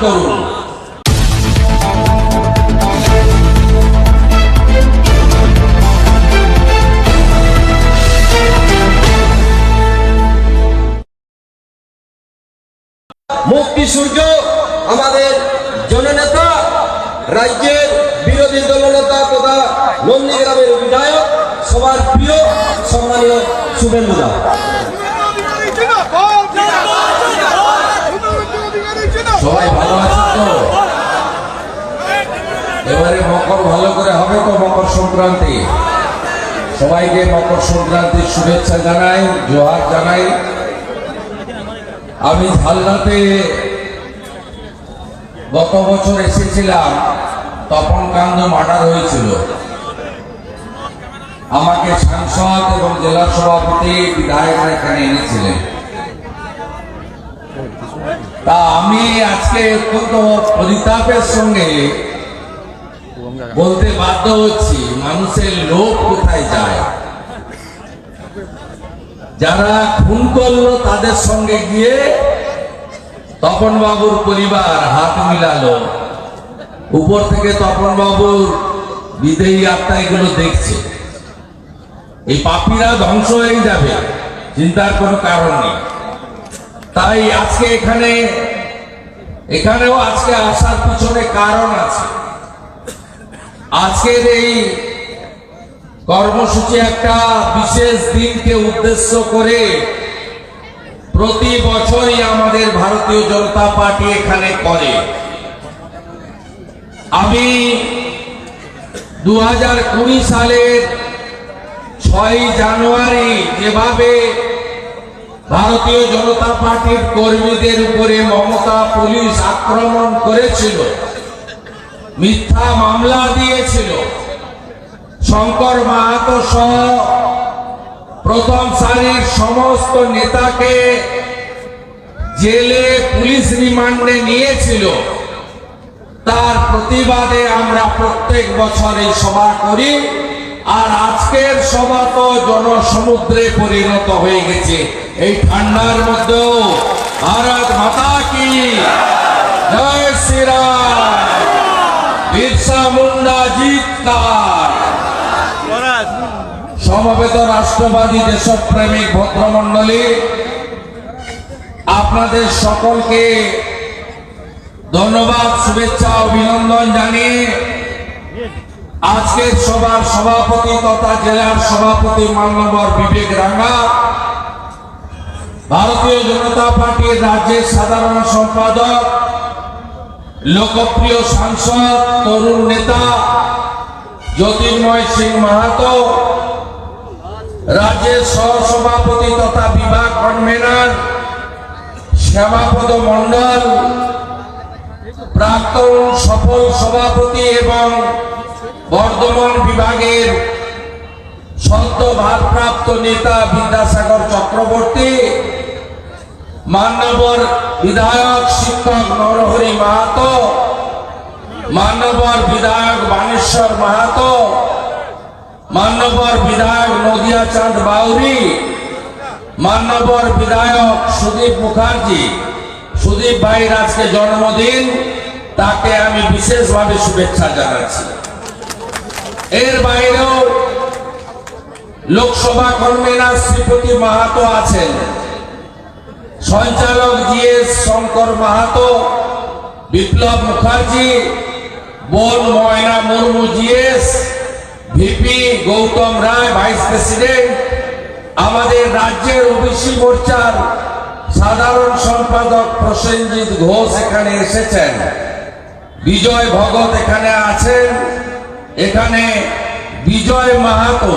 করুন। মুক্তি সূর্য আমাদের জননেতা, রাজ্যের বিরোধী দলনেতা তথা নন্দীগ্রামের বিধায়ক, সবার প্রিয় সম্মানীয় শুভেন্দু দা। সবাই ভালো আছেন তো? এবারে মকর ভালো করে হবে তো? মকর সংক্রান্তি, সবাইকে মকর সংক্রান্তির শুভেচ্ছা জানাই, জোহার জানাই। আমি ঝালনাতে গত বছর এসেছিলাম, তপন কান্দ মার্ডার হয়েছিল। আমাকে সাংসদ এবং জেলা সভাপতি বিধায়করা এখানে এনেছিলেন। তা আমি আজকে অত্যন্ত পরিতাপের সঙ্গে বলতে বাধ্য হচ্ছি, মানুষের লোভ কোথায় যায়। যারা খুন করলো তাদের সঙ্গে গিয়ে তপন বাবুর পরিবার হাত মিলালো, উপর থেকে তপন বাবুর বিদেয়ী আত্মা এগুলো দেখছে। এই পাপীরা ধ্বংস হয়ে যাবে, চিন্তার কোনো কারণ নেই। তাই আজকে এখানেও আজকে আসার পিছনে কারণ আছে। আজকের এই কর্মসূচি একটা বিশেষ দিনকে উদ্দেশ্য করে প্রতি বছরই আমাদের ভারতীয় জনতা পার্টি এখানে করে। আমি 2020 সালের 6 জানুয়ারি যেভাবে ভারতীয় জনতা পার্টির কর্মীদের উপরে মমতা পুলিশ আক্রমণ করেছিল, মিথ্যা মামলা দিয়েছিল, শঙ্কর মাহাতো সহ প্রথম সারির সমস্ত নেতাকে জেলে পুলিশ রিমান্ডে নিয়েছিল, তার প্রতিবাদে আমরা প্রত্যেক বছর এই সভা করি। আর আজকের সভা তো জনসমুদ্রে পরিণত হয়ে গেছে। এই ঠান্ডার মধ্যেও ভারত মাতা কি জয় শ্রীরাম, বিরসা মুন্ডা জিতকার। সমবেত রাষ্ট্রবাদী দেশপ্রেমিক ভদ্রমণ্ডলী, আপনাদের সকলকে ধন্যবাদ, শুভেচ্ছা, অভিনন্দন জানিয়ে আজকের সভার সভাপতি তথা জেলার সভাপতি মাননীয় বিবেক রাঙ্গা, ভারতীয় জনতা পার্টির রাজ্যের সাধারণ সম্পাদক, লোকপ্রিয় সাংসদ, তরুণ নেতা জ্যোতির্ময় সিং মাহাতো, রাজ্যের সহসভাপতি তথা বিভাগ কনভেনর শ্যামাপদ মন্ডল, প্রাক্তন সফল সভাপতি এবং বর্ধমান বিভাগের সদ্য ভারপ্রাপ্ত নেতা বিদ্যাসাগর চক্রবর্তী, মান্যবর বিধায়ক শিক্ষক নরহরি মাহাতো, মান্যবর বিধায়ক বানেশ্বর মাহাতো, মান্যবর বিধায়ক নদিয়া চাঁদ বাউরি, মান্যবর বিধায়ক সুদীপ মুখার্জি। সুদীপ ভাইয়ের আজকে জন্মদিন, তাকে আমি বিশেষভাবে শুভেচ্ছা জানাচ্ছি। এর বাইরেও লোকসভা কনভেনর শ্রীপতি মাহাতো আছেন, সঞ্চালক জিএস শঙ্কর মাহাতো, বিপ্লব মুখার্জি, বোন ময়না মুর্মু জিএস, ভিপি গৌতম রায় ভাইস প্রেসিডেন্ট, আমাদের রাজ্যের ওবিসি মোর্চার সাধারণ সম্পাদক প্রসেনজিৎ ঘোষ এখানে এসেছেন, বিজয় ভগত এখানে আছেন, এখানে বিজয় মাহাতো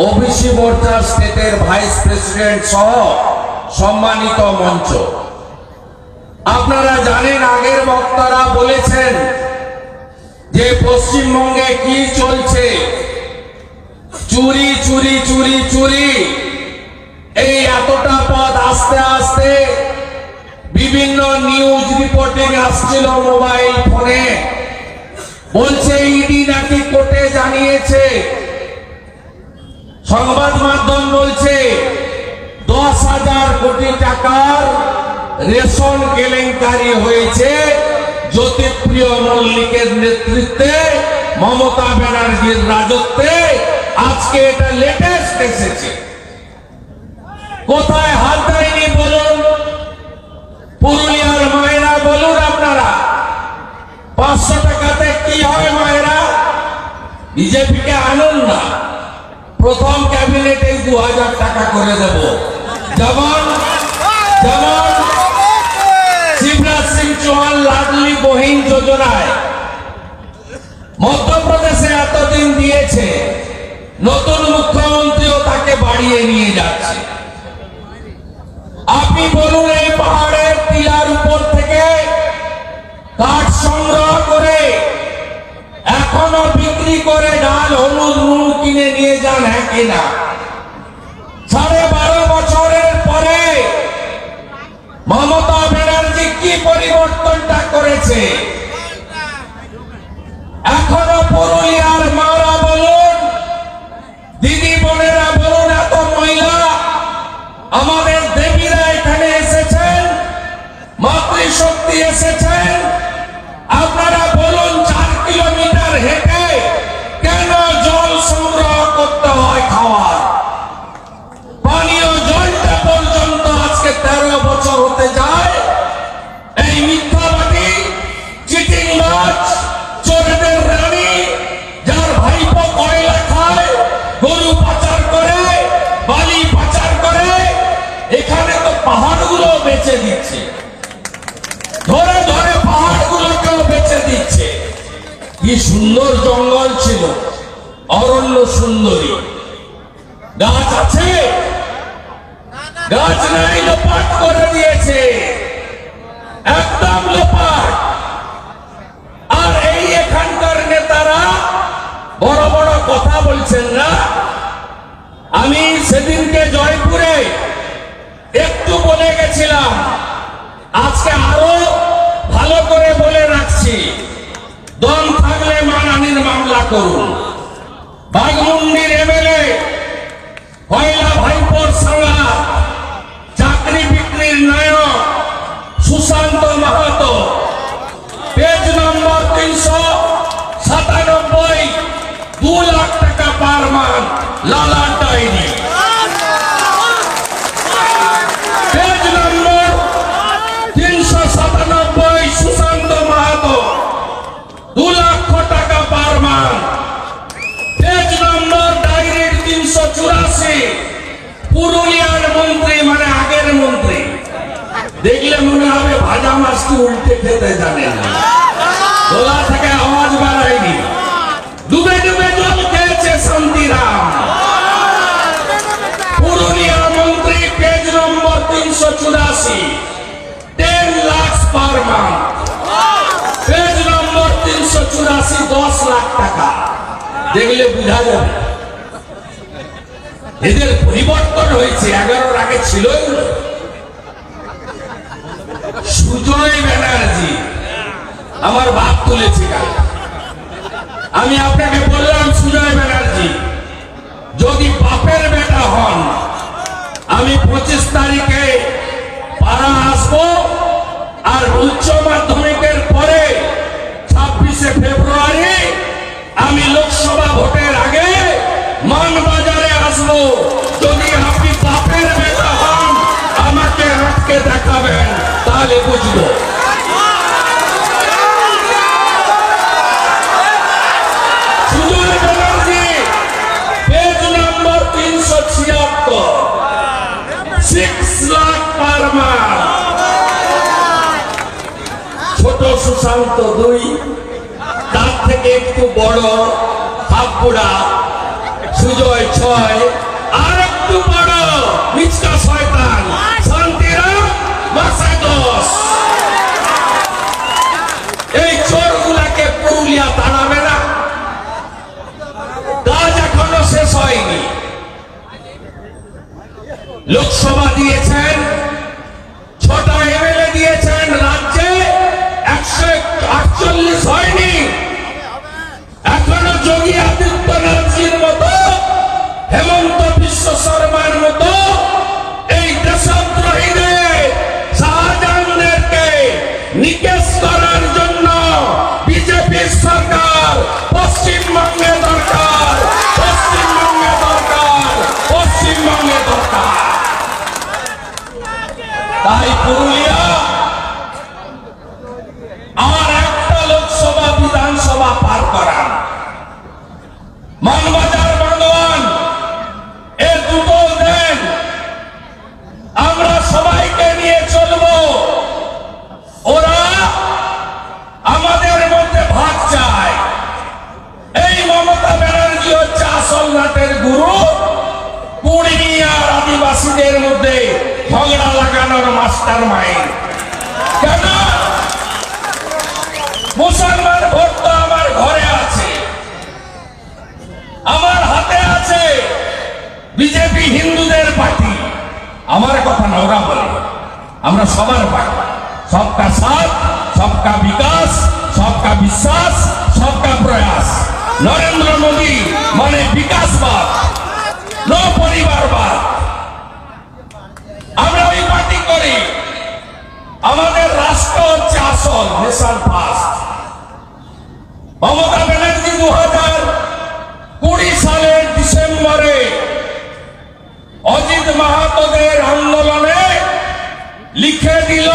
ওবিসি মোর্চা স্টেটের ভাইস প্রেসিডেন্ট সহ সম্মানিত মঞ্চ। আপনারা জানেন, আগের বক্তারা বলেছেন যে পশ্চিমবঙ্গে কি চলছে, চুরি চুরি চুরি চুরি। এই এতটা পথ আস্তে আস্তে বিভিন্ন নিউজ রিপোর্টিং আসছিল মোবাইল ফোনে, বলছে ইডি নাকি কোর্টে জানিয়েছে, সংবাদ মাধ্যম বলছে 10,000 কোটি টাকার রেশন কেলেঙ্কারি হয়েছে জ্যোতিপ্রিয় মল্লিকের নেতৃত্বে, মমতা ব্যানার্জির রাজত্বে আজকে এটা লেটেস্ট এসেছে। কোথায় হাত দেয়নি বলুন? পুরুলিয়ার মায়েরা বলুন আপনারা, 500 টাকাতে কি হয় মায়েরা? বিজেপিকে আনুন না, প্রথম ক্যাবিনেটে 2000 টাকা করে দেব। যেমন শিবরাজ সিং চৌহান লাডলি বহিন যোজনায় মধ্যপ্রদেশে এতদিন দিয়েছে, নতুন মুখ্যমন্ত্রীও তাকে বাড়িয়ে নিয়ে যাচ্ছে। আপনি বলুন, এই পাহাড়ের টিলার উপর থেকে কাঠ সংগ্রহ করে এখনো বিক্রি করে ডাল, হলুদ, নুন কিনে নিয়ে যান, হ্যাঁ কিনা? 12.5 বছরের পরে মমতা ব্যানার্জি কি পরিবর্তনটা করেছে? এখনো পুরুলিয়ার মারা বলুন, দিদি বোনেরা বলুন, এত মহিলা আমাদের দেবীরা এখানে এসেছেন, মাতৃশক্তি এসেছেন, আপনারা বলুন 4 কিলোমিটার হেঁটে কেন জল সংগ্রহ করতে হয় খাওয়ার? পানীয় জলটা পর্যন্ত আজকে 13 বছর হতে যায়। এই মিথ্যাবাদী, চিটিংবাজ, চোরদের রানী, যার ভাইপো কয়লা খায়, গরু পাচার করে, বালি পাচার করে, এখানে তো পাহাড়গুলো বেচে দিচ্ছে, ধরে ধরে পাহাড়গুলোকেও বেচে দিচ্ছে। কি সুন্দর জঙ্গল ছিল, অরণ্য সুন্দরী, গাছ আছে, গাছ নাই, লোপাট করে দিয়েছে, একদম লোপাট। আর এই এখানকার নেতারা বড় বড় কথা বলছেন না। আমি সেদিনকে জয়পুরে একটু বলে গেছিলাম, আজকে আরো ভালো করে বলে রাখছি, দম থাকলে মানহানির মামলা করুন। বাঘমুন্ডির এমএলএ কয়লা ভাইপোর সাঙ্গা, চাকরি বিক্রির নায়ক সুশান্ত মাহাতো, পেজ নম্বর 397, 2 লাখ টাকা পার মান, লালার diary. Page number 397, Sushant Mahato, 2 লক্ষ টাকা পার মান। পেজ নম্বর ডায়েরির 384, পুরুলিয়ার মন্ত্রী, মানে আগের মন্ত্রী, দেখলে মনে হবে ভাজা মাছটি উল্টে খেতে জানেন না, গলা থেকে আওয়াজ বাড়ায়নি, ডুবে ডুবে জল খেয়েছে শান্তিরাম। পুরুলিয়া মন্ত্রী, পেজ নম্বর 384, 10 লাখ পার মান্থ। পেজ নম্বর 384, 10 লাখ টাকা। দেখলে বুঝা যাবে এদের পরিবর্তন হয়েছে, 11-র আগে ছিলই না। সুজয় ব্যানার্জি আমার বাপ তুলেছে গাল। আমি আপনাকে বললাম, সুজয় ব্যানার্জি যদি বাপের বেটা হন, আমি 25 তারিখে পাড়া আসবো, আর উচ্চ মাধ্যমিকের পরে 26শে ফেব্রুয়ারি আমি লোকসভা ভোটের আগে মানবাজারে আসবো। যদি আপনি বাপের বেটা হন, আমাকে আটকে দেখাবেন, তাহলে বুঝবো। সুজয় ব্যানার্জি, পেজ নম্বর 376, 6 লাখ পার মাস। ছোট সুশান্ত 2, তার থেকে একটু বড় হাফপুরা সুজয় 6, আর একটু বড় মিচকা শয়তান শান্তিরাম মাসে 10। এই চোরগুলাকে পুরুলিয়া তাড়াবে না, কাজ এখনো শেষ হয়নি। লোকসভা দিয়েছেন, 6টা এমএলএ দিয়েছেন, রাজ্যে 148 হয়নি। এখনো যোগী আদিত্যনাথজির মতো, হেমন্ত বিশ্ব শর্মার মতো এই দেশদ্রোহীদের, শাহজাহানদেরকে নিকেশ করার জন্য ঝগড়া লাগানোর মাস্টার মাইন্ড। কেন? মুসলমান ভোট তো আমার ঘরে আছে, আমার হাতে আছে। বিজেপি হিন্দুদের পার্টি, আমার কথা না, ওরা বলে আমরা সবার পার্টি। সবকা সাথ, সবকা বিকাশ, সবকা বিশ্বাস, সবকা প্রয়াস। নরেন্দ্র মোদী মানে বিকাশবাদ, ন পরিবারবাদ। আমরা ওই পার্টি করি। আমাদের রাষ্ট্র হচ্ছে আসল, নেশন ফার্স্ট। মমতা ব্যানার্জি 2020 সালের ডিসেম্বরে অজিত মাহাতোদের আন্দোলনে লিখে দিল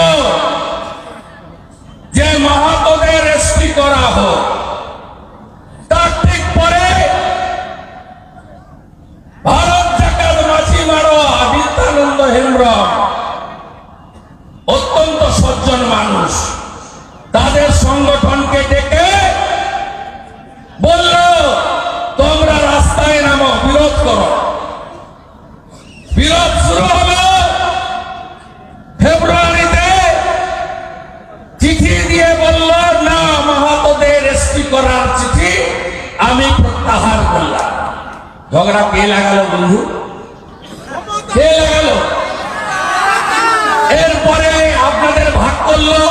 যে মাহাতোদের এসপি করা হোক। তার ঠিক পরে ভারত জাকাত মাঝি মারোয়া নিত্যানন্দ হেমব্রম, অত্যন্ত সজ্জন মানুষ, তাদের সংগঠনকে ডেকে বলল তোমরা রাস্তায় নামো, বিরোধ করো। বিরোধ শুরু হলো। ফেব্রুয়ারিতে চিঠি দিয়ে বলল না, মাহাতোদের এসপি করার চিঠি আমি প্রত্যাহার করলাম। ঝগড়া কে লাগালো বন্ধু? কে লাগালো? এরপরে আপনাদের ভাগ করলো।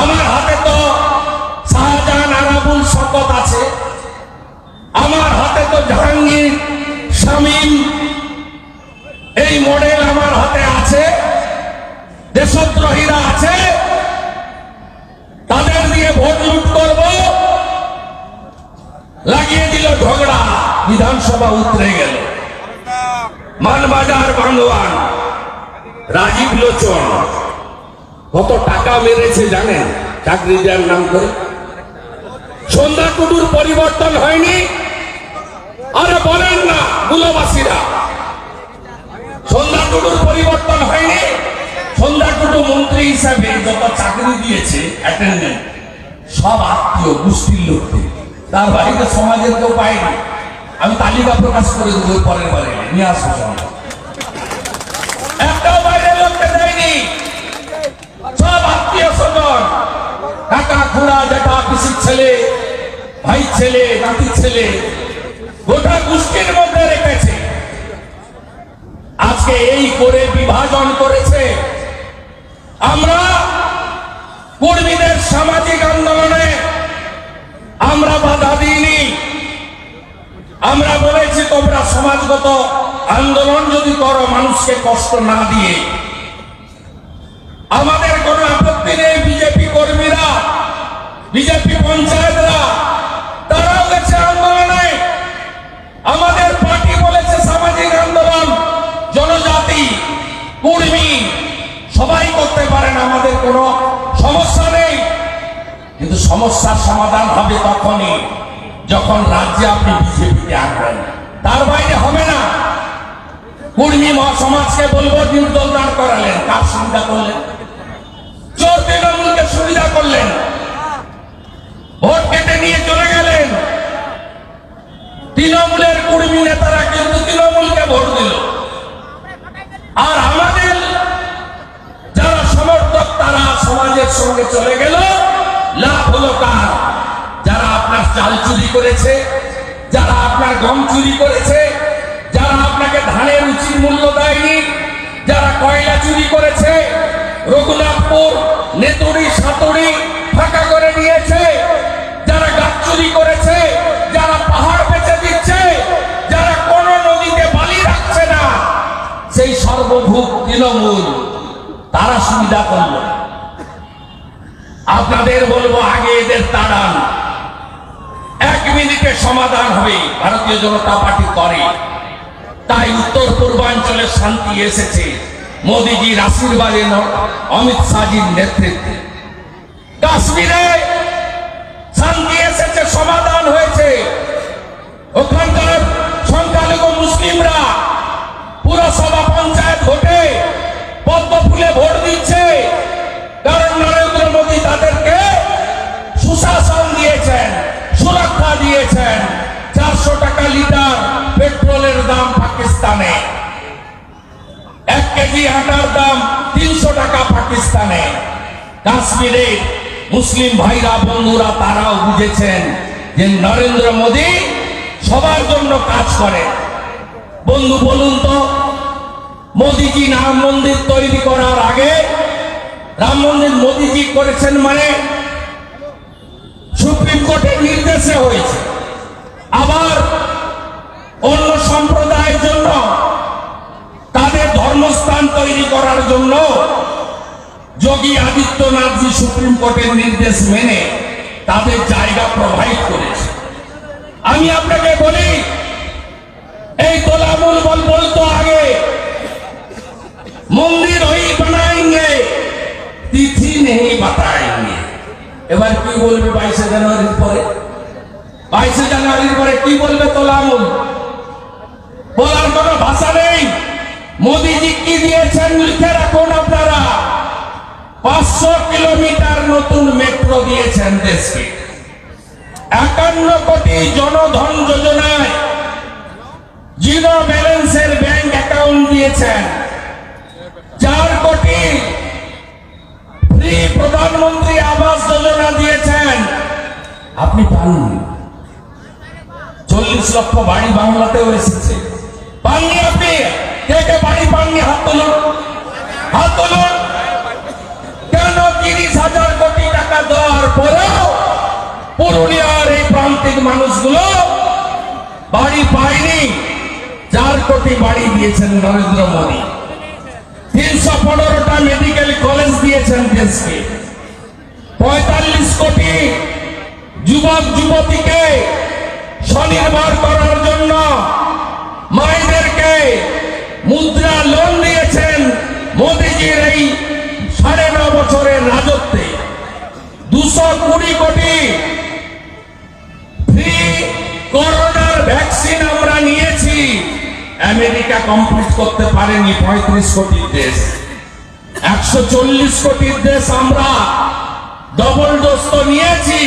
আমার হাতে তো শাহজাহান আরাবুল শকত আছে, আমার হাতে তো জাহাঙ্গীর শামীম, এই মডেল আমার হাতে আছে। দেশদ্রোহীরা আছে, তাদের দিয়ে ভোট লুট করব। লাগিয়ে দিল ঝগড়া, বিধানসভা উতরে গেল। মানবাজার বান্দোয়ান রাজীব লোচন কত টাকা মেরেছে জানেন চাকরি দেওয়ার নাম করে? সন্ধ্যা টুডুর পরিবর্তন হয়নি? আরে বলেন না মূলবাসীরা, সন্ধ্যা টুডুর পরিবর্তন হয়নি? সন্ধ্যা টুডু মন্ত্রী হিসাবে যত চাকরি দিয়েছে অ্যাটেন্ডেন্ট, সব আত্মীয় গোষ্ঠীর লোকদের, তার বাড়িতে সমাজের কেউ পায়নি। আমি তালিকা প্রকাশ করে দেবো পরের বারে, নিয়ে আসবো। একটাও বাইরের লোককে দেয়নি, সব আত্মীয় স্বজন, কাকা খুড়া জ্যাঠা পিসির ছেলে, ভাই ছেলে, নাতির ছেলে, গোটা গোষ্ঠীর মধ্যে রেখেছে। আজকে এই করে বিভাজন করেছে। আমরা কর্মীদের সামাজিক আন্দোলনে আমরা বাধা দিইনি। আমরা বলেছি তোমরা সমাজগত আন্দোলন যদি করো, মানুষকে কষ্ট না দিয়ে, আমাদের কোনো আপত্তি নেই। বিজেপি কর্মীরা, বিজেপি পঞ্চায়েতরা, তারাও গেছে আন্দোলনে। আমাদের পার্টি বলেছে সামাজিক আন্দোলন জনজাতি কর্মী সবাই করতে পারেন, আমাদের কোনো সমস্যা নেই। কিন্তু সমস্যার সমাধান হবে তখনই যখন রাজ্যে আপনি বিজেপিকে আনবেন, তার বাইরে হবে না। কর্মী সমাজকে বলবো নির্দল দাঁড় করালেন, কার সুবিধা করলেন? চোর তৃণমূলকে সুবিধা করলেন, ভোট কেটে নিয়ে চলে গেলেন। তৃণমূলের কর্মী নেতারা কিন্তু তৃণমূলকে ভোট দিল। আর আমাদের যারা সমর্থক তারা সমাজের সঙ্গে চলে গেল। লাভ হলো কার? যারা আপনার চাল চুরি করেছে, যারা আপনার গম চুরি করেছে, যারা আপনাকে ধানের উচিত মূল্য দেয়নি, যারা কয়লা চুরি করেছে, রঘুনাথপুর নেতুড়ি সাতুড়ি ফাঁকা করে দিয়েছে, যারা গাছ চুরি করেছে, যারা পাহাড় বেচে দিচ্ছে, যারা কোন নদীতে বালি রাখছে না, সেই সর্বভূক তৃণমূল, তারা সুবিধা করল। আপনাদের বলবো আগে এদের তাড়ান, 1 মিনিটে সমাধান হবে। ভারতীয় জনতা পার্টি করে, তাই উত্তর পূর্বাঞ্চলে শান্তি এসেছে মোদীজির আশীর্বাদে, অমিত শাহজির নেতৃত্বে। কাশ্মীরে শান্তি এসেছে, সমাধান হয়েছে। ওখানকার সংখ্যালঘু মুসলিমরা পুরসভা পঞ্চায়েত ভোটে পদ্ম ফুলে ভোট দিচ্ছে, কারণ নরেন্দ্র মোদী তাদেরকে সুশাসন দিয়েছেন, সুরক্ষা দিয়েছেন। 400 টাকা লিটার পেট্রোলের দাম পাকিস্তানে, 1 কেজি আটার দাম 300 টাকা পাকিস্তানে। কাশ্মীরের মুসলিম ভাইরা বন্ধুরা তারাও বুঝেছেন যে নরেন্দ্র মোদী সবার জন্য কাজ করে। বন্ধু বলুন তো, মোদীজি রাম মন্দির তৈরি করার আগে, রাম মন্দির মোদীজি করেছেন মানে সুপ্রিম কোর্টের নির্দেশে হয়েছে। আবার অন্য সম্প্রদায়ের জন্য তাদের ধর্মস্থান তৈরি করার জন্য যোগী আদিত্যনাথজি সুপ্রিম কোর্টের নির্দেশ মেনে তাদের জায়গা প্রোভাইড করেছে। আমি আপনাকে বলি, এই তোলামুল বল বলতো আগে মন্দির ওই বানাएंगे তিথি নেই বাতাएंगे। এবার কি বলবে 22 জানুয়ারির পরে? 22 জানুয়ারির পরে কি বলবে তোলামুল? বলার কোনো ভাষা নেই। মোদীজি কি দিয়েছেন লিখে রাখুন আপনারা। 500 কিলোমিটার নতুন মেট্রো দিয়েছেন দেশকে। 51 কোটি জনধন যোজনায় জিরো ব্যালেন্সের ব্যাংক অ্যাকাউন্ট দিয়েছেন। 4 কোটি ফ্রি প্রধানমন্ত্রী আবাস যোজনা দিয়েছেন। আপনি পাননি। 40 লক্ষ বাড়ি বাংলাতেও এসেছে, পাননি আপনি। কে কে বাড়ি পাননি হাত তুলুন, হাত তুলুন। কেন 30,000 কোটি টাকা দেওয়ার পরেও পুরুলিয়ার এই প্রান্তিক মানুষগুলো বাড়ি পায়নি? 4 কোটি বাড়ি দিয়েছেন নরেন্দ্র মোদী। 315টা মেডিকেল কলেজ দিয়েছেন দেশকে। 45 কোটি যুবক যুবতীকে স্বনির্ভর করার জন্য মায়েদেরকে মুদ্রা লোন দিয়েছেন মোদীজির এই 9.5 বছরের রাজত্বে। 220 কোটি ফ্রি করোনার ভ্যাকসিন আমরা নিয়েছি। আমেরিকা কমপ্লিট করতে পারেনি 35 কোটির দেশ। 140 কোটির দেশ আমরা ডবল ডোজ তো নিয়েছি,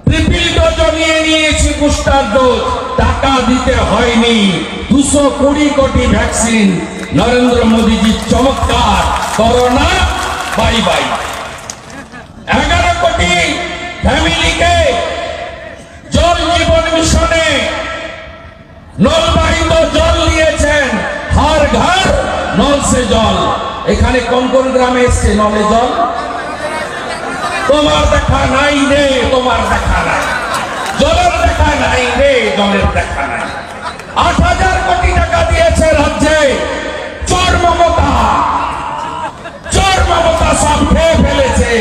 ট্রিপল ডোজও নিয়েছি, বুস্টার ডোজ টাকা দিতে হয়নি। 220 কোটি ভ্যাকসিন নরেন্দ্র মোদীজি চমৎকার। Corona bye bye. 11 কোটি ফ্যামিলিকে জল জীবন মিশনে নলবাহিত জল দিয়েছেন। হর ঘর নল সে জল। এখানে কোন কোন গ্রামে এসছে নলে জল? তোমার দেখা নাই রে, তোমার দেখা নাই। জলের দেখা নাই রে, জলের দেখা নাই। 8,000 কোটি টাকা দিয়েছে রাজ্যে। চোর মমতা, চোর মমতা সব খেয়ে ফেলেছে।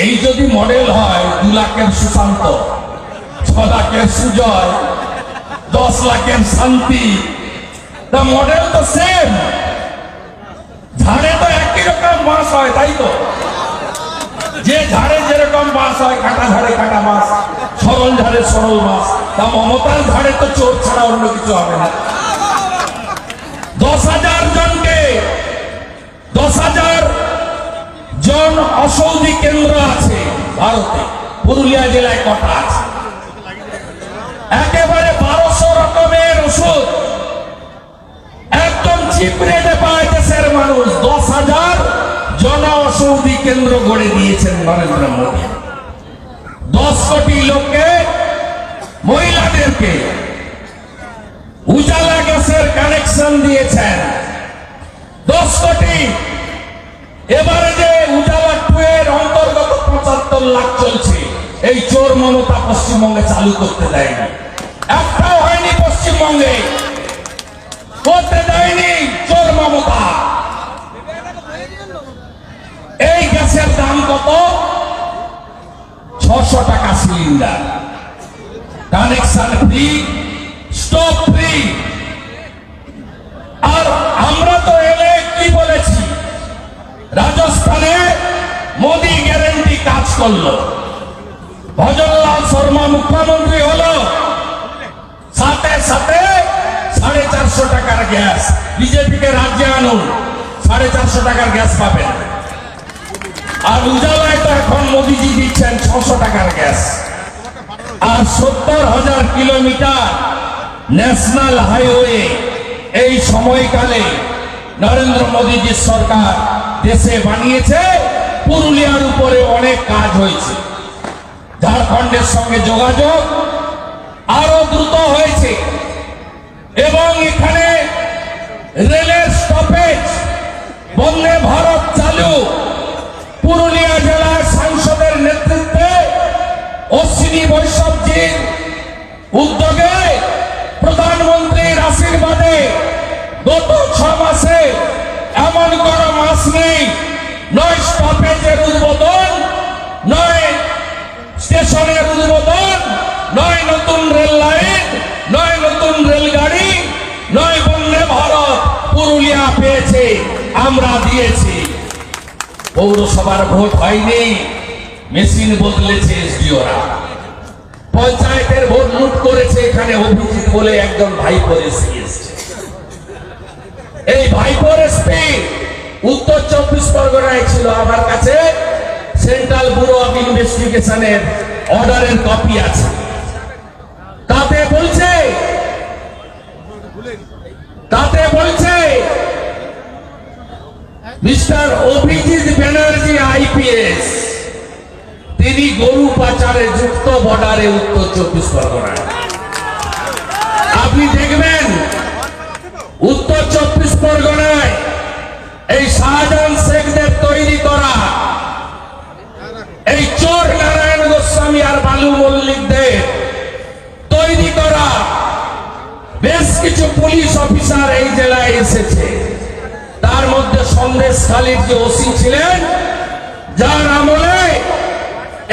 এই যদি মডেল হয়, 2 লাখের সুশান্ত, 6 লাখের সুজয়, 10 লাখের শান্তি, তা মডেল তো সেম। ঝাড়ে তো একই রকম বাস হয়, তাই তো? যে ঝাড়ে যেরকম বাস হয়, কাটা ঝাড়ে কাটা বাস, সরল ঝাড়ে সরল বাস। তা মমতার ঝাড়ে তো চোর ছাড়া অন্য কিছু হবে না। 10,000 জনকে, 10,000 জন অসৌধি কেন্দ্র আছে ভারতে। পুরুলিয়া জেলায় কটা আছে? একেবারে 1200 রকমের ওষুধ একদম চিপ রেটে পায় দেশের মানুষ। 10,000 জন ঔষধি কেন্দ্র গড়ে দিয়েছেন নরেন্দ্র মোদী। 10 কোটি লোককে, মহিলাদেরকে উজালা গ্যাসের কানেকশন দিয়েছেন। 10 কোটি। এবারে যে উজালা 2 এর অন্তর্গত 75 লাখ চলছে, এই চোর মমতা পশ্চিমবঙ্গে চালু করতে দেয়নি। একটাও হয়নি পশ্চিমবঙ্গে, করতে দেয়নি চোর মমতা। এই গ্যাসের দাম কত? 600 টাকা cylinder. Connection free, stove free. আর আমরা তো এলে কি বলেছি? রাজস্থানে মোদী গ্যারেন্টি কাজ করলো। ভজনলাল শর্মা মুখ্যমন্ত্রী হলো, সাথে সাথে 450 টাকার গ্যাস। বিজেপিকে রাজ্যে আনুন, 450 টাকার গ্যাস পাবেন। আর উজালায় তো এখন মোদীজি দিচ্ছেন 600 টাকার গ্যাস। আর 70,000 কিলোমিটার ন্যাশনাল হাইওয়ে এই সময়কালে নরেন্দ্র মোদীজির সরকার দেশে বানিয়েছে, পুরুলিয়ার উপরে অনেক কাজ হয়েছে। ঝাড়খণ্ডের সঙ্গে যোগাযোগ আরো দ্রুত হয়েছে এবং এখানে রেলের স্টপেজ, বন্দে ভারত চালু। পুরুলিয়া জেলার সাংসদের নেতৃত্বে অশ্বিনী বৈষ্ণবজির উদ্যোগে, প্রধানমন্ত্রীর আশীর্বাদে গত 6 মাসে এমন কোন মাস নেই নয় স্টপেজের উদ্বোধন, নয় স্টেশনের উদ্বোধন, নয় নতুন রেল লাইন, নয় নতুন রেলগাড়ি, নয় বন্দে ভারত পুরুলিয়া পেয়েছে, আমরা দিয়েছি। পৌরসভার ভোট হয়নি, মেশিন বদলেছে এসডিওরা। পঞ্চায়েতের ভোট লুট করেছে, এখানে অভিজিৎ বলে একজন ভাইপোর এসপি এসছে। এই ভাইপোর এসপি উত্তর 24 পরগনায় ছিল। আমার কাছে সেন্ট্রাল ব্যুরো অফ ইনভেস্টিগেশনের অর্ডারের কপি আছে। তাতে বলছে মিস্টার অভিজিৎ ব্যানার্জি আইপিএস, তিনি গরু পাচারে যুক্ত বর্ডারে উত্তর 24 পরগনায়। আপনি দেখবেন উত্তর 24 পরগনায় এই শাহজাহান শেখদের তৈরি করা, এই চোর নারায়ণ গোস্বামী আর বালু মল্লিকদের তৈরি করা বেশ কিছু পুলিশ অফিসার এই জেলায় এসেছে। তার মধ্যে সন্দেশখালীর যে ওসি ছিলেন, যার আমলে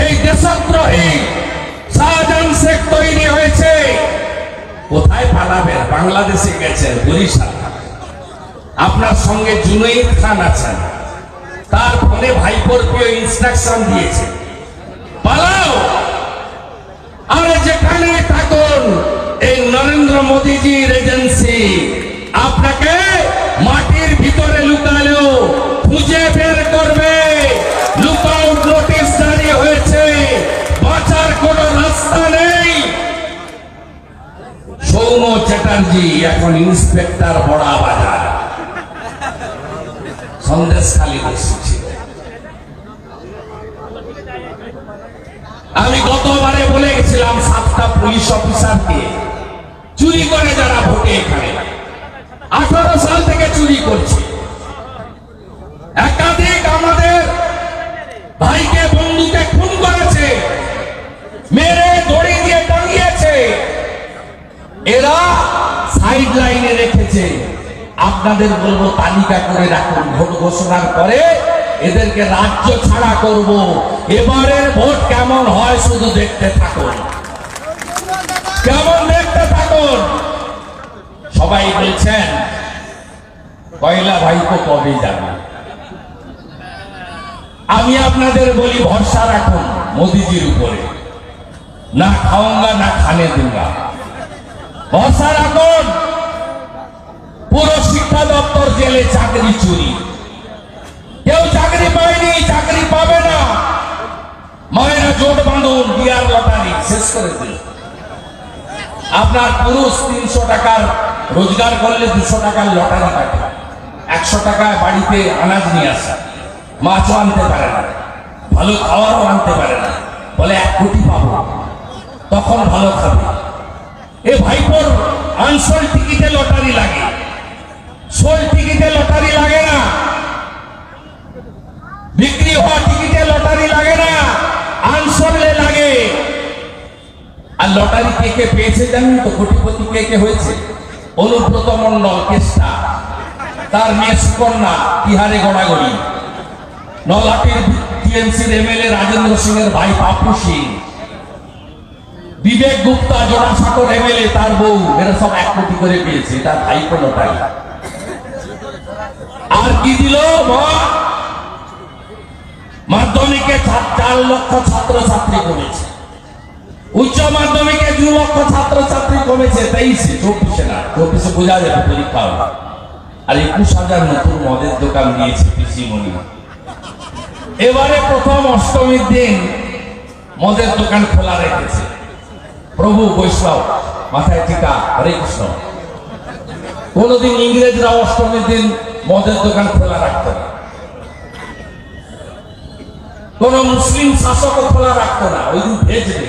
এই দেশদ্রোহী শাহজাহান শেখ তৈরি হয়েছে। কোথায় পালাবেন? বাংলাদেশে গেছেন, বরিশাল। আপনার সঙ্গে জুনাইদ খান আছেন, তার ফোনে ভাইপোর প্রিয় ইনস্ট্রাকশন দিয়েছে, পালাও। আর যেখানে থাকুন, এই নরেন্দ্র মোদীজির এজেন্সি আপনাকে মাটির ভিতরে লুকালেও খুঁজে বের করবে। লুকআউট নোটিশ জারি হয়েছে, বাঁচার কোনো রাস্তা নেই। সৌম চ্যাটার্জি এখন ইন্সপেক্টর বড়া বাজার, সন্দেশখালী বসেছিল। আমি গতবারে বলে গেছিলাম 7টা পুলিশ অফিসারকে চুরি করে যারা ভোটে, এখানে 18 সাল থেকে চুরি করছে। একাধিক আমাদের ভাইকে বন্ধুকে খুন করেছে, মেরে দড়ি দিয়ে টাঙিয়েছে। এরা সাইড লাইনে রেখেছে। আপনাদের বলবো তালিকা করে রাখুন, ভোট ঘোষণার পরে এদেরকে রাজ্য ছাড়া করব। এবারের ভোট কেমন হয় শুধু দেখতে থাকুন, কেমন দেখতে থাকুন। সবাই বলছেন পয়লা ভাইপো কবে যাবে। আমি আপনাদের বলি ভরসা রাখুন মোদিজির উপরে, না খাওঙ্গা না খানে দুঙ্গা। ভরসা রাখুন। পুরো শিক্ষা দপ্তর জেলে চাকরি চুরি, কেউ চাকরি পায়নি, চাকরি পাবে না। মায়েরা জোট বাঁধুন, বিয়ার লটারি শেষ করে দিল। আপনার পুরুষ 300 টাকার রোজগার করলে 200 টাকার লটারি কাটে। 100 টাকায় বাড়িতে আনাজ নিয়ে আসা, মাছও আনতে পারে না, ভালো খাওয়ারও আনতে পারে না, বলে 1 কোটি পাবো, তখন ভালো খাবে। এ ভাইপোর আনসোল টিকিটে লটারি লাগে, সোল টিকিটে লটারি লাগে না, বিক্রি হওয়া টিকিটে লটারি লাগে না, আনসোলে লাগে। আর লটারি কে কে পেয়েছে জানেন তো? কোটিপতি কে কে হয়েছে? অনুব্রত মন্ডল কেষ্টা, তার মেয়ে সুকন্যা বিহারে গড়াগড়ি, নলহাটির টিএমসির এমএলএ রাজেন্দ্র সিং এর ভাই পাপু সিং, বিবেক গুপ্তা জোড়াসাঁকোর এমএলএ, তার বউ, এরা সব 1 কোটি করে পেয়েছে। তার ভাইপো লটারি। আর কি দিল? মাধ্যমিকে 4 লক্ষ ছাত্রছাত্রী কমেছে, উচ্চ মাধ্যমিকে 2 লক্ষ ছাত্রছাত্রী কমেছে। 23-এ, 24-এ না, 24-এ বোঝা যাবে পরীক্ষা হবে। আর 21,000 নতুন মদের দোকান দিয়েছে পিসিমণি। এবারে প্রথম অষ্টমীর দিন মদের দোকান খোলা রেখেছে। প্রভু বৈষ্ণব মাথায় টিকা, হরে কৃষ্ণ। কোনদিন ইংরেজরা অষ্টমীর দিন মদের দোকান খোলা রাখতো না, কোন মুসলিম শাসকও খোলা রাখতো না, ওই দিন ভেজবে।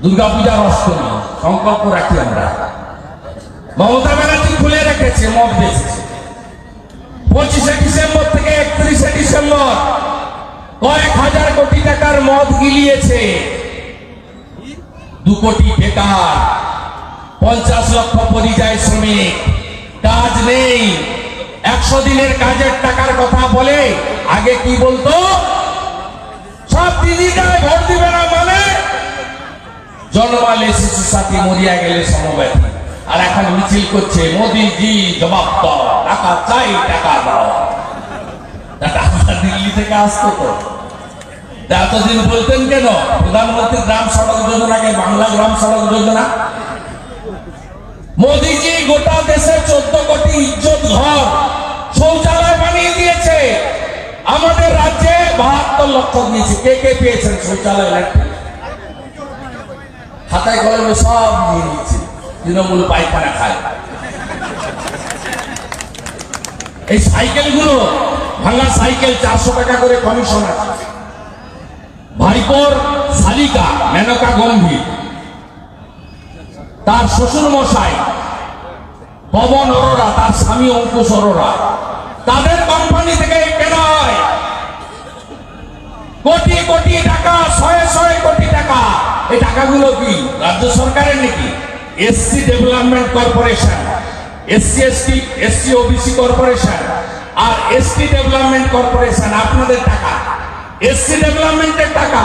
দুর্গাপূজার অষ্টমী সংকল্প রাখি আমরা। মমতা ব্যানার্জি খুলে রেখেছে, মদ বেচেছে। 25শে ডিসেম্বর থেকে 31শে ডিসেম্বর কয়েক হাজার কোটি টাকার মদ গিলিয়েছে। 2 কোটি বেকার, 50 লক্ষ পরিযায়ী শ্রমিক, কাজ নেই। 100 দিনের কাজের টাকার কথা বলে আগে কি বলতো, সব দিদিটাই ভোট দিবে না মানে জন্মালে শিশু সাথী, মরিয়া গেলে সমব্যথী। আর এখন মিছিল করছে মোদিজি জবাব দাও, টাকা চাই, টাকা দাও। টাকা দিল্লি থেকে আসতো তো, এতদিন বলতেন কেন প্রধানমন্ত্রী গ্রাম সড়ক যোজনাকে বাংলা গ্রাম সড়ক যোজনা? মোদিজি গোটা দেশে 14 কোটি ইজ্জত ঘর শৌচালয় বানিয়ে দিয়েছে। আমাদের রাজ্যে 72 লক্ষ দিয়েছে। কে কে পেয়েছেন শৌচালয়? খাতায় কলমে সব নিয়ে নিচ্ছে, তৃণমূল পায়খানা খায়। এই সাইকেলগুলো, ভাঙা সাইকেল 400 টাকা করে কমিশন আছে। ভাইপোর শালিকা মেনকা গম্ভীর, তার শ্বশুর মশাই পবন অরোরা, তার স্বামী অঙ্কুশ অরোরা, তাদের কোম্পানি থেকে কেনা হয় কোটি কোটি টাকা, 100 কোটি টাকা। এই টাকাগুলো কি রাজ্য সরকারের নাকি? SC development corporation, SC ST, SC OBC corporation আর এসটি ডেভেলপমেন্ট কর্পোরেশন আপনাদের টাকা। এসসি ডেভেলপমেন্টের টাকা,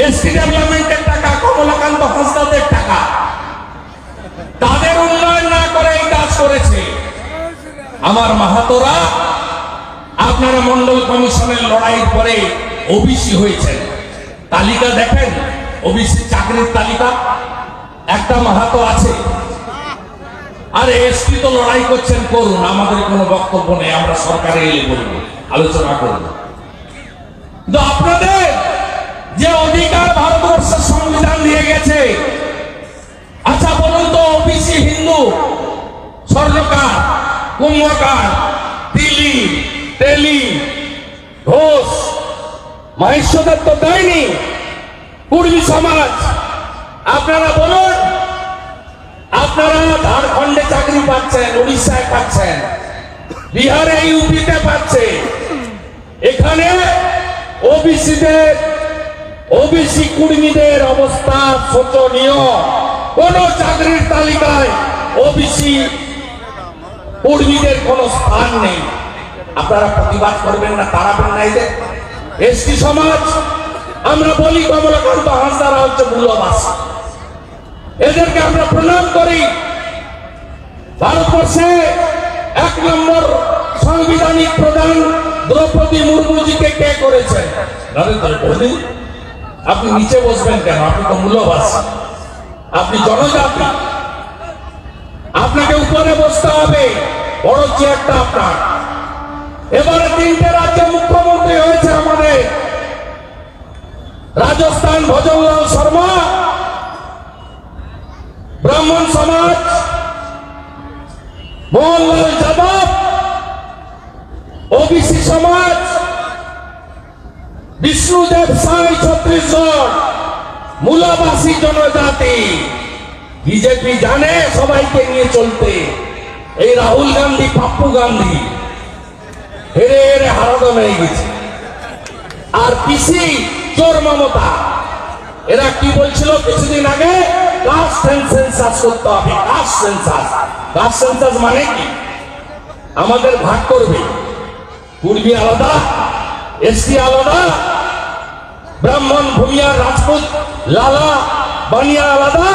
এসটি ডেভেলপমেন্টের টাকা কমলাকান্ত হাসদাদের টাকা। তাদের উন্নয়ন না করে এই কাজ করেছে। আমার মাহাতোরা, আপনারা মন্ডল কমিশনের লড়াইয়ের পরে ওবিসি হয়েছেন। তালিকা দেখেন, ওবিসি চাকরির তালিকা, একটা মাহাতো আছে। আর এসটি তো লড়াই করছেন, করুন, আমাদের কোনো বক্তব্য নেই, আমরা সরকারে এলে বলবো, আলোচনা করব। তো আপনাদের যে অধিকার ভারতবর্ষের সংবিধান দিয়ে গেছে, আচ্ছা বলুন তো, ওবিসি হিন্দু, স্বর্ণকার, কুম্ভকার, তিলি, তেলি, ঘোষ, মহেশ্বদের তো দেয়নি। কুর্মী সমাজ, আপনারা বলুন, আপনারা ঝাড়খণ্ডে চাকরি পাচ্ছেন, উড়িষ্যায় পাচ্ছেন, বিহারে, ইউপিতে পাচ্ছে। এখানে ওবিসিদের, ওবিসি কুর্মীদের অবস্থা শোচনীয়। কোন চাকরির তালিকায় ওবিসি কর্মীদের কোন স্থান নেই। আপনারা প্রতিবাদ করবেন না, তাড়াবেন না এদের? এসটি সমাজ, আমরা বলি কমলাকান্ত হাসদারা হচ্ছে মূল্যবাসী, এদেরকে আমরা প্রণাম করি। ভারতবর্ষে 1 নম্বর সাংবিধানিক প্রধান দ্রৌপদী মুর্মুজিকে কে করেছেন? নরেন্দ্র মোদী। আপনি নিচে বসবেন কেন? আপনি তো মূল্যবাসী, আপনি জনজাতি, আপনাকে উপরে বসতে হবে, বড় চেয়ারটা আপনার। এবারে 3টে রাজ্যে মুখ্যমন্ত্রী হয়েছে আমাদের। রাজস্থান ভজনলাল শর্মা, ব্রাহ্মণ সমাজ মোহনলাল যাদব, ওবিসি সমাজ বিষ্ণুদেব সাই ছত্রিশগড়, মূলাবাসী জনজাতি। বিজেপি জানে সবাইকে নিয়ে চলতে। এই রাহুল গান্ধী, পাপ্পু গান্ধী হেরে হেরে হারানো হয়ে গেছে। আর পিসি চোর মমতা, এরা কি বলছিল কিছুদিন আগে? কাস্ট সেন্সাস করতে হবে। কাস্ট সেন্সাস, কাস্ট সেন্সাস মানে কি? আমাদের ভাগ করবে, কুর্মী আলাদা, এসটি আলাদা, ব্রাহ্মণ, ভূমিয়া, রাজপুত, লালা, বানিয়া আলাদা,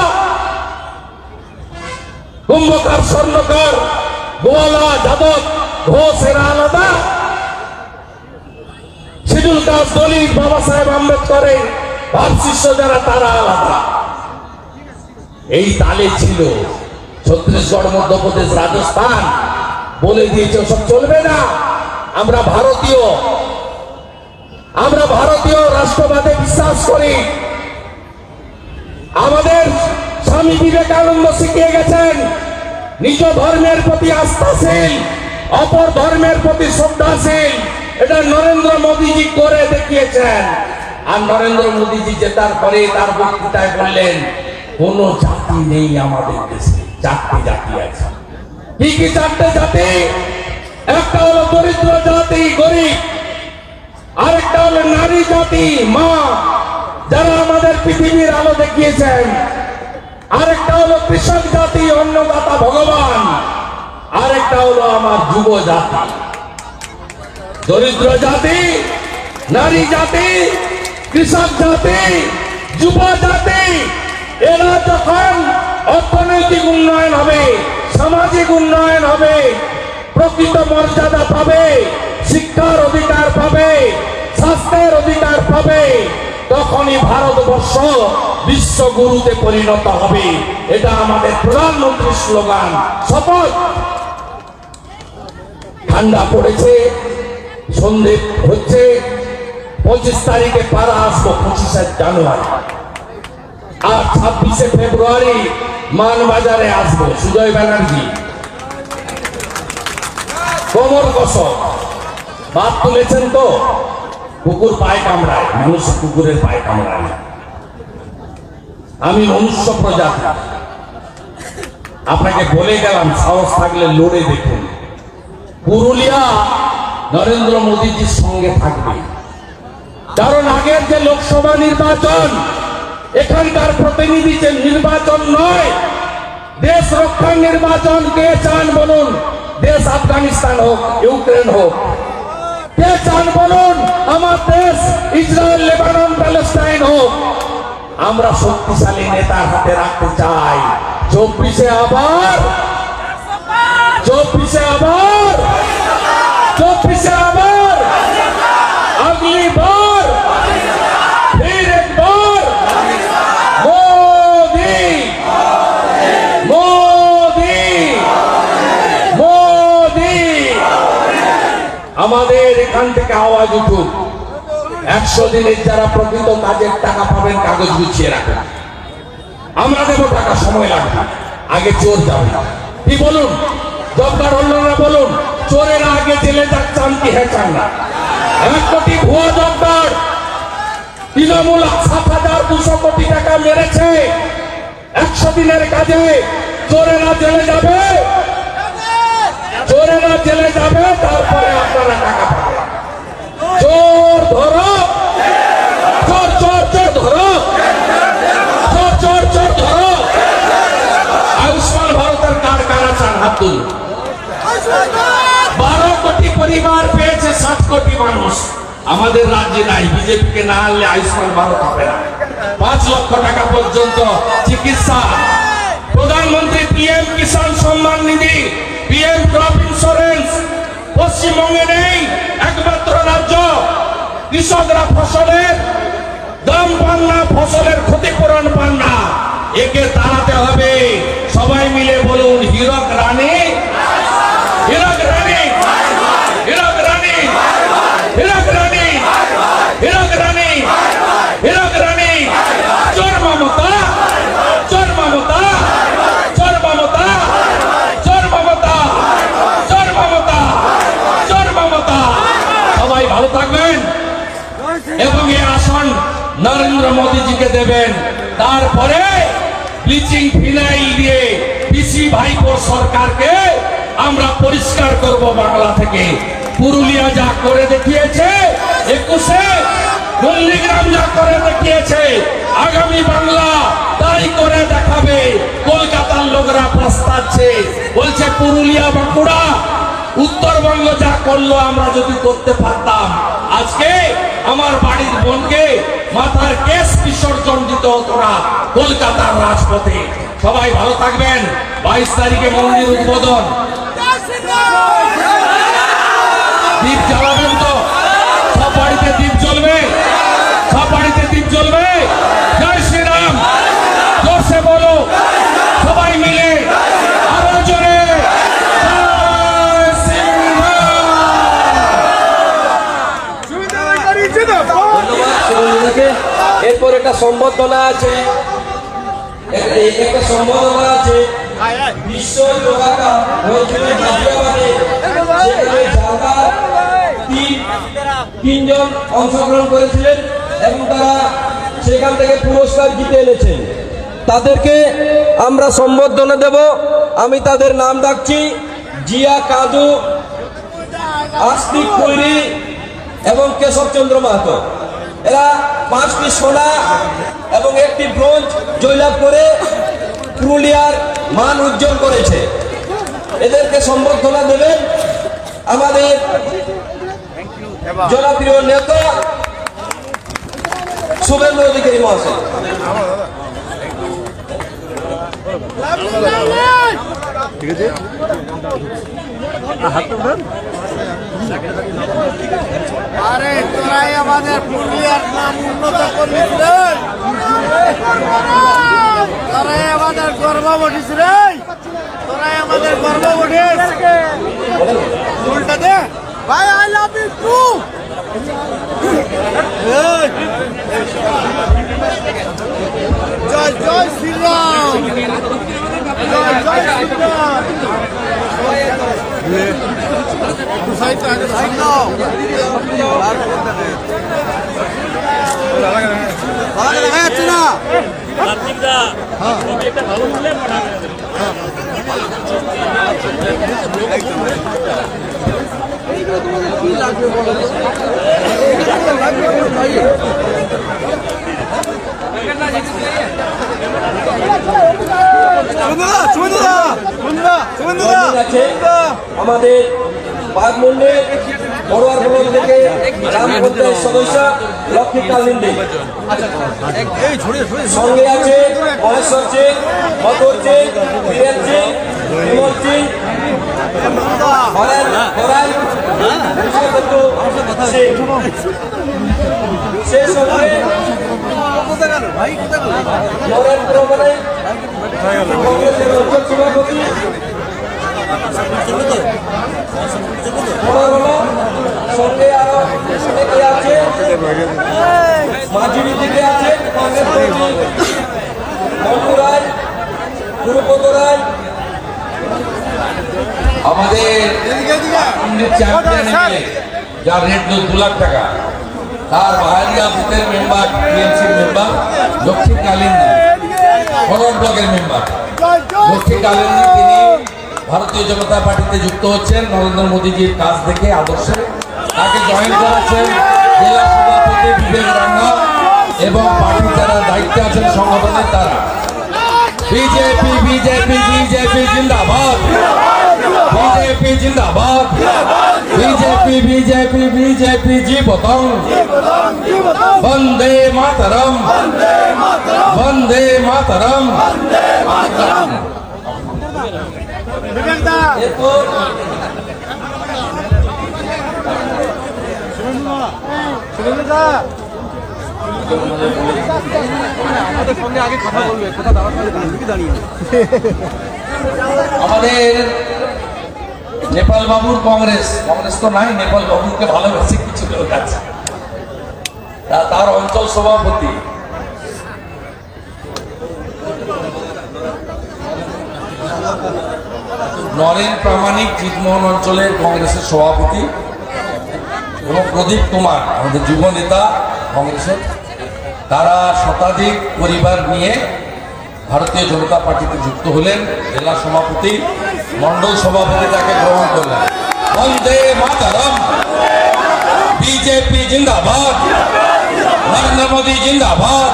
কুম্ভকার, স্বর্ণকার, গোয়ালা, যাদব, ঘোষ এরা আলাদা, শিডিউল কাস্ট, দলিত, বাবা সাহেব আম্বেদকরের ভাবশিষ্য যারা তারা আলাদা। এই তালে ছিল। ছত্তিশগড়, মধ্যপ্রদেশ, রাজস্থান বলে দিয়েছে ওসব চলবে না। আমরা ভারতীয়, আমরা ভারতীয় রাষ্ট্রবাদে বিশ্বাস করি। আমাদের স্বামী বিবেকানন্দ শিখিয়ে গেছেন নিজ ধর্মের প্রতি আস্থাশীল, অপর ধর্মের প্রতি শ্রদ্ধাশীল। এটা নরেন্দ্র মোদীজি করে দেখিয়েছেন। আর নরেন্দ্র মোদীজি জেতার পরে তার বক্তৃতায় বললেন, কোন জাতি নেই আমাদের দেশে, 4টে জাতি আছে। কি কি 4টে জাতি? একটা হলো দরিদ্র জাতি, গরিব। আরেকটা হলো নারী জাতি, মা, যারা আমাদের পৃথিবীর আলো দেখিয়েছেন। আরেকটা হলো কৃষক জাতি, অন্নদাতা ভগবান। আরেকটা হলো আমার যুব জাতি। দরিদ্র জাতি, নারী জাতি, কৃষক জাতি, যুব জাতি, এরা যখন অর্থনৈতিক উন্নয়ন হবে, সামাজিক উন্নয়ন হবে, প্রকৃত মর্যাদা পাবে, শিক্ষার অধিকার পাবে, স্বাস্থ্যের অধিকার পাবে, তখনই ভারতবর্ষ বিশ্বগুরুতে পরিণত হবে। এটা আমাদের প্রধানমন্ত্রীর স্লোগান। শপথ। ঠান্ডা পড়েছে, সন্ধে হচ্ছে, 25 তারিখে পাড়া আসবো, 25শে জানুয়ারি। আর 26শে ফেব্রুয়ারি মানবাজারে আসবো, সুজয় ব্যানার্জি। কোমর কসম। বাদ তুলেছেন তো? কুকুর পায়ে কামড়ায়, মানুষ কুকুরের পায়ে কামড়ায় না। আমি মনুষ্য প্রজাতি। আপনাকে বলে গেলাম, সাহস থাকলে লড়ে দেখুন। পুরুলিয়া নরেন্দ্র মোদীজির সঙ্গে থাকবে, কারণ আগের যে লোকসভা নির্বাচন, এখানকার প্রতিনিধি যে নির্বাচন নয়, দেশ রক্ষার নির্বাচন। কে চান বলুন? দেশ আফগানিস্তান হোক, ইউক্রেন হোক। কে চান বলুন? আমার দেশ ইসরায়েল, লেবানন, প্যালেস্টাইন হোক। আমরা শক্তিশালী নেতার হাতে রাখতে চাই। 24শে আবার, 24শে আবার, 24শে আবার, আগলি বার, फिर एक बार मोदी, मोदी, मोदी। আমাদের এখান থেকে আওয়াজ উঠুক। 100 দিনের যারা প্রকৃত কাজের টাকা পাবেন, কাগজ গুছিয়ে রাখুন। আমরা দেবো টাকা, সময় লাগবে, আগে চোর যাবে। কি বলুন? জবকার হল না বলুন? চোরেরা আগে জেলে যাক, চান কি? হ্যাঁ চান না? 1 কোটি ভুয়া জবকার, তৃণমূল 7,200 কোটি টাকা মেরেছে 100 দিনের কাজে। চোরেরা জেলে যাবে, চোরেরা জেলে যাবে, তারপরে আপনারা টাকা পাবেন। চোর ধরো, চোর চোর চোর ধরো, চোর চোর চোর ধরো। আয়ুষ্মান ভারতের কার্ড কারা চান? হাত তুলুন। 12 কোটি পরিবার পেয়েছে 60 কোটি মানুষ। আমাদের রাজ্যে নাই। বিজেপিকে না আনলে আয়ুষ্মান ভারত হবে না। 5 লক্ষ টাকা পর্যন্ত চিকিৎসা। প্রধানমন্ত্রী PM Kisan Samman Nidhi, PM crop insurance পশ্চিমবঙ্গে নেই। একমাত্র রাজ্য। কৃষকরা ফসলের দাম পান না, ফসলের ক্ষতিপূরণ পান না। একে তাড়াতে হবে। সবাই মিলে বলুন, হীরক রানী, হীরক রানী, হীরক রানী, হীরক রানী, হীরক রানী, হীরক রানী। চোর মমতা, চোর মমতা, চোর মমতা, চোর মমতা, চোর মমতা, চোর মমতা। সবাই ভালো থাকবেন এবং এই আসন নরেন্দ্র মোদীজিকে দেবেন। তারপরে ব্লিচিং ফিনাইল দিয়ে পিসি ভাইপোর সরকারকে আমরা পরিষ্কার করব বাংলা থেকে। পুরুলিয়া যা করে দেখিয়েছে 21শে, নন্দীগ্রাম যা করে দেখিয়েছে, আগামী বাংলা তাই করে দেখাবে। কলকাতার লোকরা প্রস্তাচ্ছে, বলছে পুরুলিয়া, বাঁকুড়া, উত্তরবঙ্গ যা করলো আমরা যদি করতে পারতাম, আজকে আমার বাড়ির বোনকে মাথার কেস বিসর্জন দিতে হতো না কলকাতার রাজপথে। সবাই ভালো থাকবেন। 22 তারিখে মন্দির উদ্বোধন। দীপ জ্বালাবেন তো? সব বাড়িতে দীপ জ্বলবে, সব বাড়িতে দীপ জ্বলবে। জয় শ্রীরাম, জোরসে বলো সবাই মিলে, আরো জোরে। জয় শ্রীরাম। ধন্যবাদ সুরঞ্জিতাকে। এরপর একটা সম্বর্ধনা আছে। এই একটা সম্ভাবনা আছে বিশ্ব যোগা কাপ হয়েছিল গাজিয়াবাদে, সেখানে জালদার তিনজন অংশগ্রহণ করেছিলেন এবং তারা সেখান থেকে পুরস্কার জিতে এনেছেন। তাদেরকে আমরা সম্বর্ধনা দেব। আমি তাদের নাম ডাকছি: জিয়া কাদু, আস্তিক কৈরি এবং কেশবচন্দ্র মাহাতো। এরা 5টি সোনা এবং 1টি ব্রোঞ্জ জয়লাভ করে পুরুলিয়ার মান উজ্জ্বল করেছে। এদেরকে সম্বর্ধনা দেবেন আমাদের জনপ্রিয় নেতা শুভেন্দু অধিকারী মহাশয়। ঠিক আছে, আরে তোরাই আমাদের পুরুলিয়ার নাম উন্নত করিস রে, তোরাই আমাদের গর্ব বটিস রে, তোরাই আমাদের গর্ব বটিস। উল্টা দে ভাই, আই লাভ ইউ টু। জয় জয় শ্রীরাম, জয় জয় শ্রীরাম। দেখা যাচ্ছে না। আমাদের বাগমুন্ডে বড়ুয়ার ব্লক থেকে গ্রাম পঞ্চায়েত সদস্য লক্ষ্মী কালিন্দী, সঙ্গে আছে মহেশ্বর সিং, মধুর সিং, বীরেন সিং, বিমল সিং, সেই সঙ্গে নরেন্দ্র মোদী কংগ্রেসের অঞ্চল সভাপতি, সঙ্গে আরো অনেকে আছে, মাঝির দিকে আছেন কংগ্রেস মন্টু রায়, গুরুপদ রায়, আমাদের চ্যাম্পিয়ন এমএলএ যার রেট 2 লাখ টাকা, তার বাহারিয়া বুথের member, TMC member Lakshmi Kalindi, forward ব্লকের মেম্বার লক্ষ্মী কালিন্দী, তিনি ভারতীয় জনতা পার্টিতে যুক্ত হচ্ছেন নরেন্দ্র মোদীজির কাজ দেখে, আদর্শে তাকে জয়েন করাচ্ছেন জেলা সভাপতি বিবেক রাঙ্গা এবং পার্টির যারা দায়িত্বে আছেন সংগঠনের তারা। বিজেপি বিজেপি বিজেপি জিন্দাবাদ, বিজেপি জিন্দাবাদ, বিজেপি বিজেপি বিজেপি জীবতং, বন্দে মাতরম, বন্দে মাতরম। এরপর আমাদের সঙ্গে আগে কথা বলবে, কথা দাঁড়িয়ে আমাদের নেপাল বাবুর কংগ্রেস, কংগ্রেস তো নাই, নেপাল বাবুকে ভালোবেসে কিছু লোক আছে, তার অঞ্চল সভাপতি নরেন প্রামাণিক জিতমোহন অঞ্চলের কংগ্রেসের সভাপতি এবং প্রদীপ কুমার আমাদের যুব নেতা কংগ্রেসের, তারা শতাধিক পরিবার নিয়ে ভারতীয় জনতা পার্টিতে যুক্ত হলেন। জেলা সভাপতি, মন্ডল সভাপতি তাকে গ্রহণ করলেন। বন্দে মাতরম, বিজেপি জিন্দাবাদ, নরেন্দ্র মোদী জিন্দাবাদ।